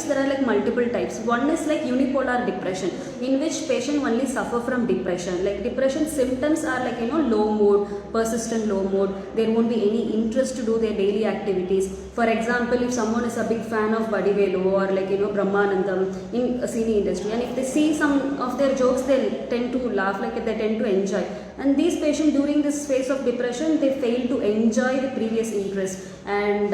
types, there are like multiple types. One is like unipolar depression, in which patient only suffer from depression. Like depression symptoms are like, low mood, persistent low mood. There won't be any interest to do their daily activities. For example, if someone is a big fan of Vadivelu or like, Brahmanandam in a cine industry, and if they see some of their jokes, they tend to laugh, like they tend to enjoy. And these patients during this phase of depression, they fail to enjoy the previous interest, and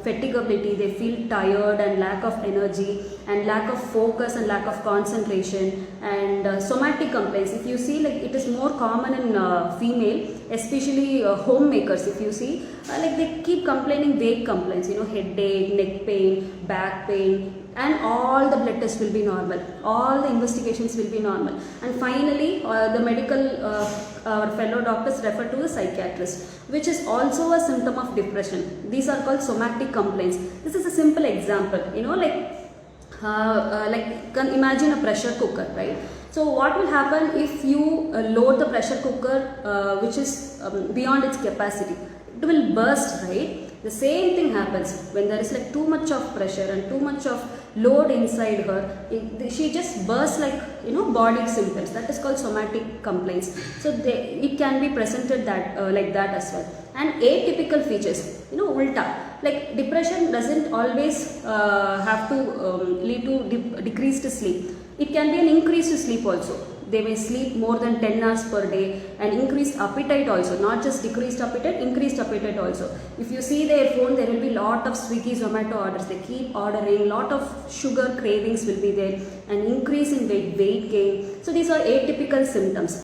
fatigability, they feel tired and lack of energy and lack of focus and lack of concentration. And somatic complaints, if you see, like it is more common in female, especially homemakers. If you see, like they keep complaining vague complaints, headache, neck pain, back pain, and all the blood tests will be normal, all the investigations will be normal, and finally the medical our fellow doctors refer to the psychiatrist, which is also a symptom of depression. These are called somatic complaints. This is a simple example, imagine a pressure cooker, right? So what will happen if you load the pressure cooker which is beyond its capacity? It will burst, right? The same thing happens when there is like too much of pressure and too much of load inside her. She just bursts, like body symptoms. That is called somatic complaints. So it can be presented that like that as well. And atypical features, ulta. Like depression doesn't always have to lead to decreased sleep. It can be an increased sleep also. They may sleep more than 10 hours per day, and increased appetite also, not just decreased appetite, increased appetite also. If you see their phone, there will be lot of Swiggy, Zomato orders. They keep ordering, lot of sugar cravings will be there, and increase in weight gain. So these are atypical symptoms.